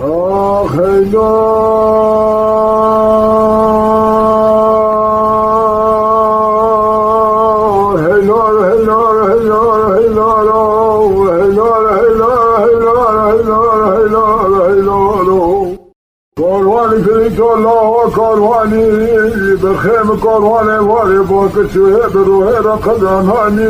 آخی کاروانی کنی تو الله کاروانی بخیم کاروان واری با کچوه بروه را قدرمانی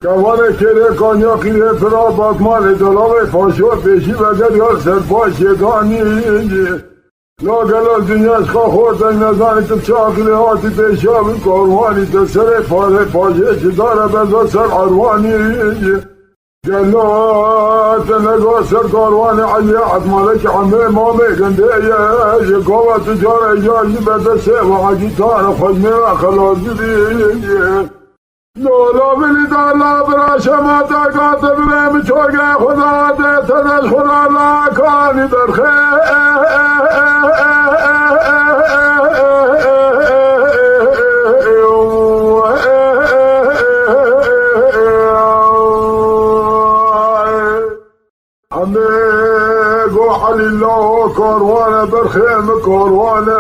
کاروان کره کانیاقی پرا باکمال دلاوه فاشو پیشی و گریار سرپاش یگانی لاغلال دنیاش خواه خوردن نزانی تو چاقلی هاتی پیشاوی کاروانی تو سر پاره پاشه چه داره بزا سر عروانی جلات نگاه سر کاروان علی عدمالک عمه مامه گنده یه گوه تجار ایجاری بدسه و عجیتان خجمه و خلازی دیگه لولا بلی دالا برا شما تاکات برم چوگه خدا دیتنش خدا لاکانی در خیر الله کاروانه برخیم کاروانه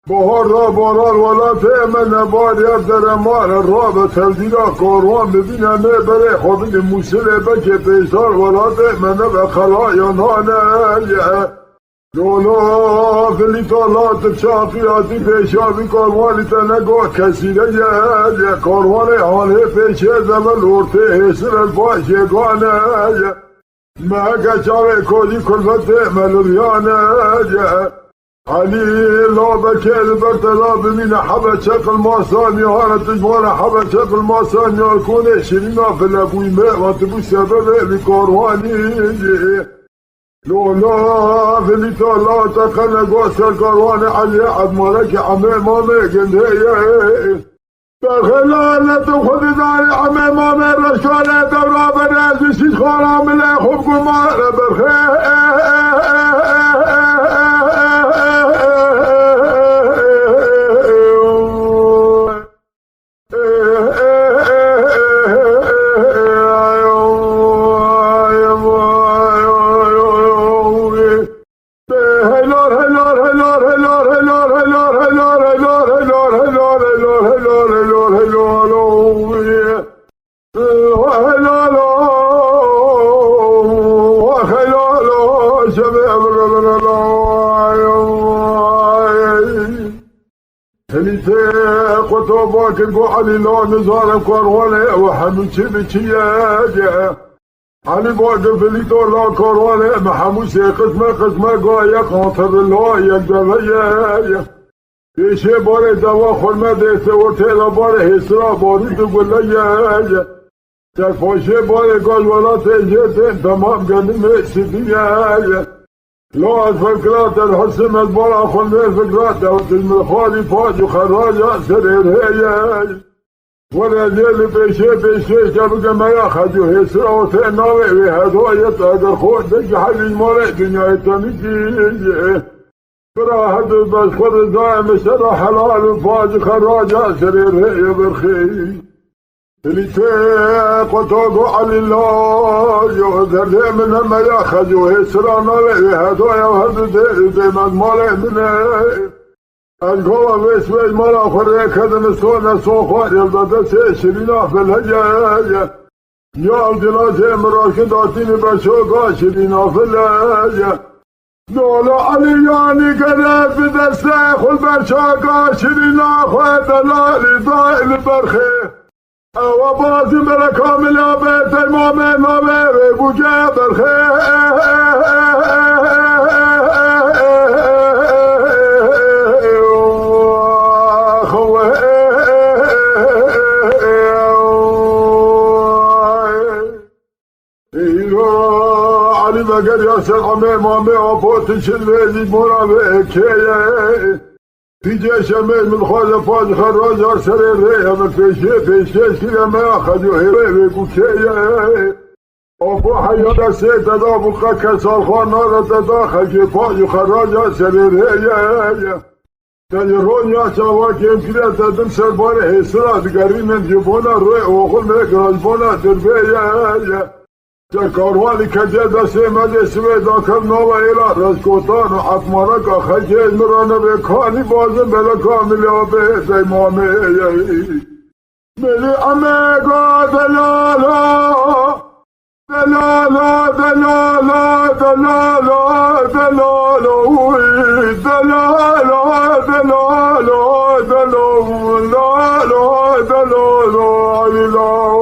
بهار را باران ولا فهم نباری در مال را به تلدینا کاروان ببینه بره خودی موسیله بکه پیسار ولا فهم نبه خلایانانه لولا فلیتالات چاقیاتی پیشاوی کاروانی تنگاه کسیره کاروان حاله پیشه زمن لورته حسر الباش یگانه ما كشاوي كودي كلفته ملويانه علي لو بكير برتلا بمين حبة شكل ماساني هانا تجوانا حبة شكل ماساني يكون شرينا في الابوي ماء وانتبو سبب بكارواني لولا في اللي طالع تقلق واسر كارواني علي عد مالك عمي مامي قندهي بخلال خود داری عمه مامه رشانه دورا بنازی شیش خورا مله خوب گماره باكر علي لا نزار كاروانه وحموشي بچيه علي باكر فليتو لا كاروانه محموشي قسمه قايا خاطر الله يقدريه پیشه بار دوا خورمه دیسته و تیلا بار حسرا باری تو گلیه سرفاشه بار گازوالات ایجیت تمام گنیم سیدیه لا از فکرات الحسن از بارا خونده فکرات و تجمل خالی پاج و خراجا سریره ولدیل پیشه که بگه میا خجو حسرا و تیناوه و هدایت اگر خود بگه حلی ماره دنیای تمیکی براحت بس خود دائم شرع حلال و پاج خراجا سریره برخی لیتق و تاگو علی الله یعذر من ما یاخذ و حسرانا و هدایا و هدو دیمد مال منه الگوه و اسمه مال آخره کدن سونه سوخوار یلداده سه شرینا فلهجه یا جنازه مراکه داتین بشوگا شرینا فلهجه دولا علیانی گرفت دسته خود برشاگا شرینا خود دلالی دائل برخه او بازی برا کاملا بیت امام نوه بوجه برخه علی مگر یاسر امام آفات شلوی مورا بکیه پیجه شمه من خواهد فاج خراج سر ره همه پیشه شیره ما خجو هره بگو که آفو حیات سه تدا بقا کسال خواه نارا تدا خجو فاج خراج سر ره تنی رونیا چاوا که امکیره تدم سر بار حسرات گری من جبونا روی اوخل من گراج بونا دربه در کاروانی که دسته مجلسه داکم نو ایلا رزکوتان و حتمانک خیلی مرانه به کانی بازم بلا کاملی آبه زیمامه ملی امگا دلالا دلالا دلالا دلالا دلالا دلالا دلالا دلالا دلالا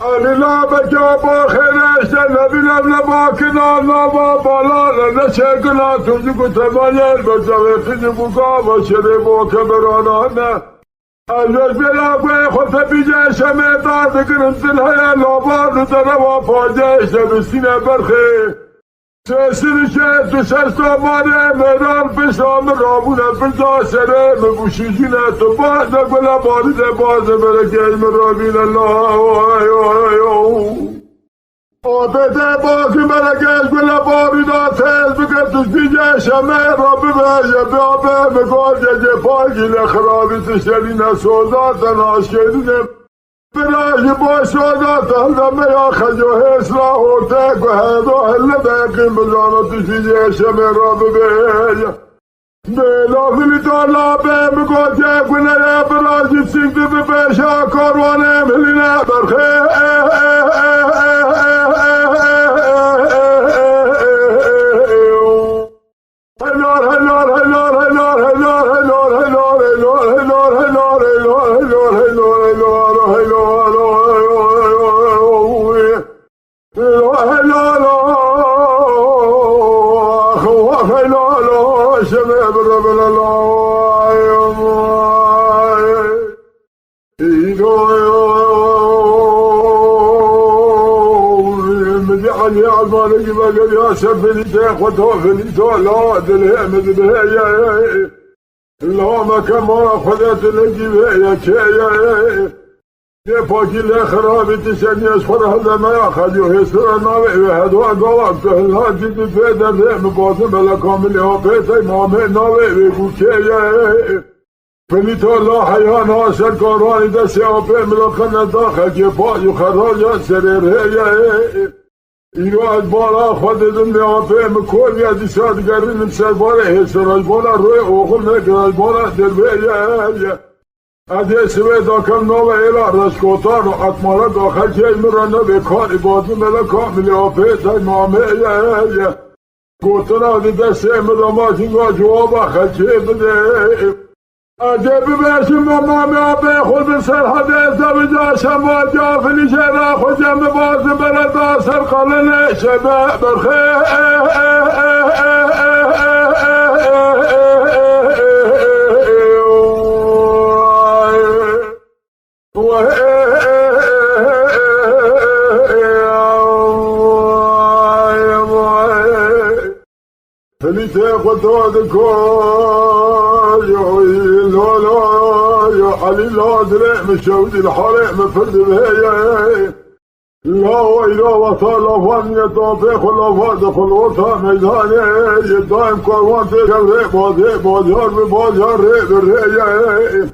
علیلا بجا با خیرش نبینم نباکنا نبا بالا نشه گنا توجی کتمانیر بجاوه خیلی بگا و شده با کبرانانه ازش بلاغوی خود بیجه شمه داد کنم تنهای لابان داره و پاجه شبستینه برخی سرشه تو سرستا ماره میران پشام رابونه پشا سره مبوشیجینه تو باز نگولا باریده باز برکه مرابین الله آبده باقی برکه گولا باریده تیز بکر تو بیجه شمه رابی بیجه بیابه مگاجه جه پاگیل خرابی تشرینه سوزاتن آشکرینه برای با شادات هلمه یا خجو حسلا ہوتے کو ہے دو حل بیقیم بزانو تشیجے شمی رب بیج بیلا فلی تولا بیم کو جے کنرے براجی سنگی بی بیشا کاروانے ملینے برخی المالك بقى يا سفلي تاخد وفلي لا دلها مذبها لا ما كما خذت لك بها كيا يا باقي الاخرى بتسني اصفر هذا ما ياخذ يسر ناوي هذا قوات لا جد فدا مقاسم لا كامل هو بيت امام ناوي بيقول كيا فلي لا حيان هاشر كاران دس يا ملخنا داخل جبا يخرج سرير هي اینو از بالا خودتون میافه مکل یا دیشادگری نمسر بالا حسراج بالا روی اوخل نکراج بالا دربه از اسمه داکم نو ایلا رشکوتان و اطمالا داخل که ایمرانه به کار عبادی ملا کاملی آفه تای مامه گوتن آدی دست امدامات اینگاه جواب خلچه بده عجب بشم مامه آبه خود سرحد ازدوجا شما جافلی شرا خوشم باز برد سر قلن شبه برخی فلیته خود کار یا علی لا درع مشودی الحرق مفرد بهی لا و ایلا و طالفان یطافه خلافات خلوطا میدانه یه دایم کاروان تکم ره بازار به بازار ره بره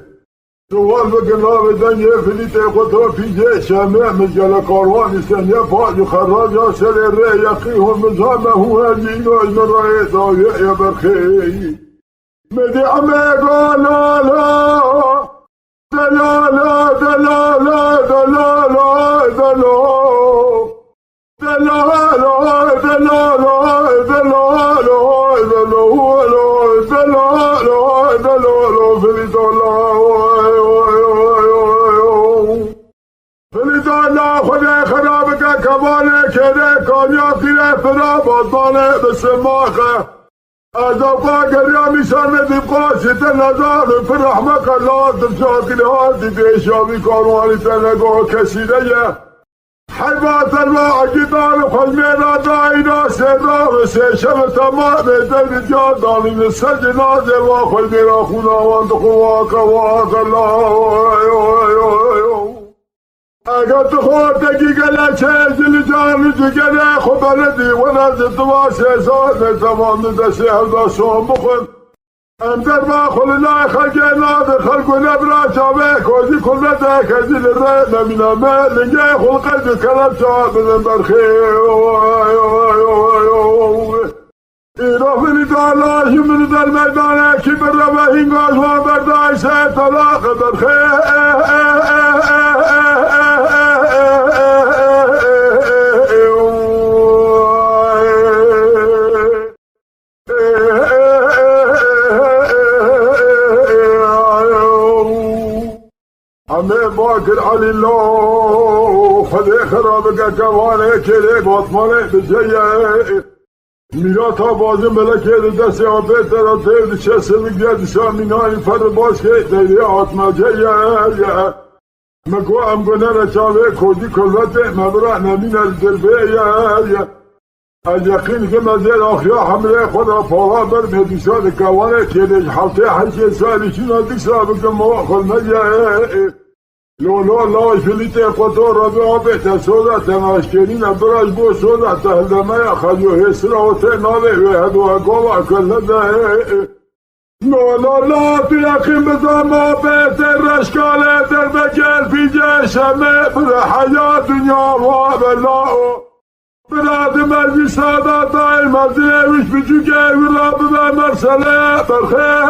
سوال بکنا بدن یه فلیت خدا پیجه شمه مجال کاروان سنیه پاج خراج ها سر ره یقیه مزامه هو هجین و اجمرائه دایه یا برخی مدعمه قلالا دلالا دلالا دلالا دلالا دلالا دلالا دلالا دلالا دلالا فلید الله خدا خراب که کماله کده کامیابی رفنا بازمانه بسماخه از آقا گریا میشانه دیبقاسی تنظار پر رحمک الله در شاکلی ها دی بیشامی کاروانی تنگاه کسیده یه حیبات الله اگیدار خلمینا داینا سیدا و سیشم تمام در جا دانین سجنازه و خلمینا خوناوند خواک واک الله اگر تو خودگی گله چه جلی جانی جگره خب بلدی و نزد تو واسه سال زمان دسته هر دا شام بخون اندر با خلنا خلقنا دخل كنا برا شابه كوزي كنا تاكزي للرأي نمينا ما لنجي خلقا بكلام شعب من برخي ایرا فلی دالاش من در میدانه کی بر و هنگاز و بردای سه طلاق برخی همه باکر علی الله خده خرابه که کوانه کلی باطمانه بجیه میرا تا بازی ملکه دست آبه ترا تیر چه سمیگه دشا مینایی فر باز که دیری آتماجه یه مگو امگونه رچاوه کودی کلوته مبرا نمین از دربه یه از یقین که مزید آخیا حمله خود را پاها بر مدیسا دکوانه کلیج حفته حشی سالی چینا دیسا بکن مواخل مجه لولا لا فلیت قطار را به آبه تسودا تماشکرین براش بو سودا تهلمه خجو حسرا و تناله و هدو اقوا کلده لولا لا تیقیم بزام آبه تر رشکاله در بکل پیجه شمه بر حیات دنیا و بلاو براد مرزی سادا دای مرزی وش بچو که وراب به مرسله برخه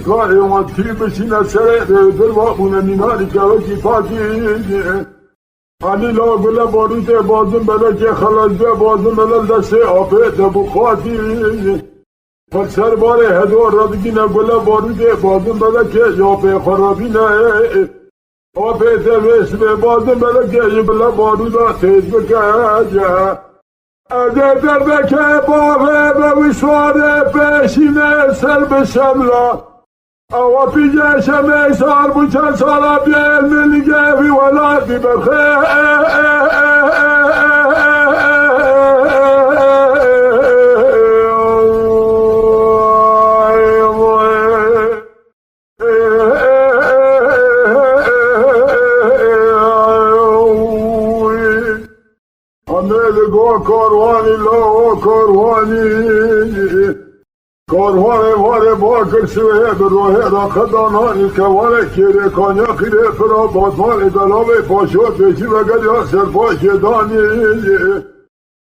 کاری اومد کی بشینه سره در وابونه میناری که وکی پاکی علی لا گله باروت بازم بله که خلاصه بازم بله دسته آفه دبو خواتی پر سر باره هدو ردگینه گله باروت بازم بله که یافه خرابینه آفه دویس به بازم بله که یه بله بارودا تیز بکجه اگر در بکه بافه به وشواره پیشینه سر به شملا اوا پیجه شمه سال بچن سالا بیل ملیگه وی ولادی بخه کاروانی لا کاروانی کاروان واره باکر شوه بروه را خدانانی که واره کیره کانیا خیره فرا بازمان دلاوه پاشو پیشی وگد یا سرپاش دانی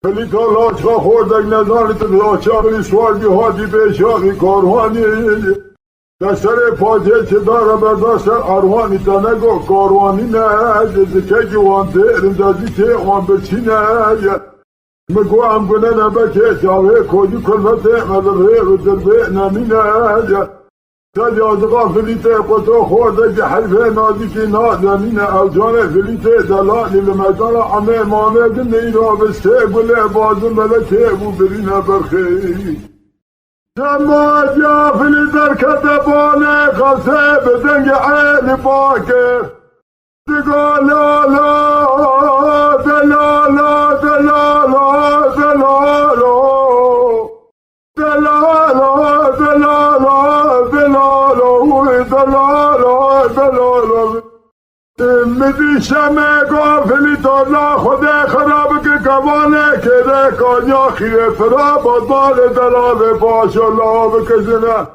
فلیتا لاچا خوردک نزانیت لاچا بلی سوال جهادی پیشاقی کاروانی دستر پاچه چه داره برداشتر اروانی تنگو کاروانی نه دزکه جوان دیرم دازی که وان بچینه مگو هم گنه نبکه جاوه کودی کلمته مدره رو دربه نمینه تجازقا فلیته قطو خورده که حیفه نازی که نازمینه او جانه فلیته دلالی لمدان عمه مامه دنی را بسته گله بازم ملکه بو برینه برخی شما جا فلیتر کتبانه خسه بدنگ عیل باکر دگا لالا دلالا دلالا دلالا دلالا دلالا دلالا دلالا دلالا میدی شمه گافلی دالا خود خراب که کوانه که ده کانیا خیه فرا بادبال دلال باش الله بکشنه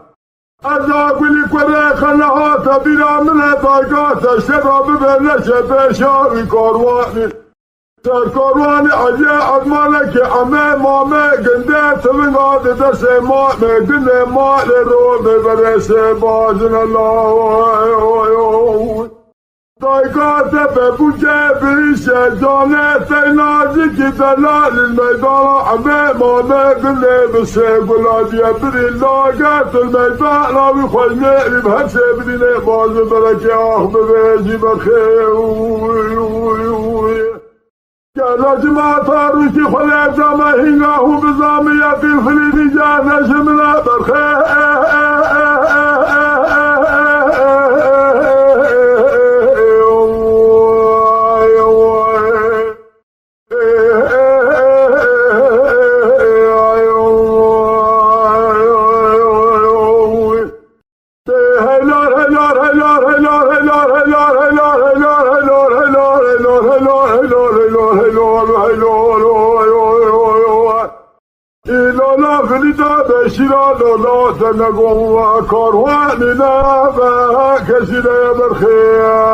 از آگولی کره خنه ها تا بیرا منه بایگاه تشته را ببرنشه پیشاوی کاروانی در کاروانی عجیه ادمانه که امه مامه گنده تونگاد دست مامه گنده مال رو ببرسه بازن الله دایگاه به بوجه بریشه جانه تینازی که دلال المیدان امه مامه گنده بسه گلادیه بری لاغت المیدان آوی خوش میریم هسه برینه بازن برکه آخ ببیجی بخیر گلاج ما تاروشی خلی زمه هنگاهو بزامه یقی فلیدی جانه شمنا برخیر ایلا لفلیتا بشیرا لالا تنگو و کاروانی نبه کشیده برخیه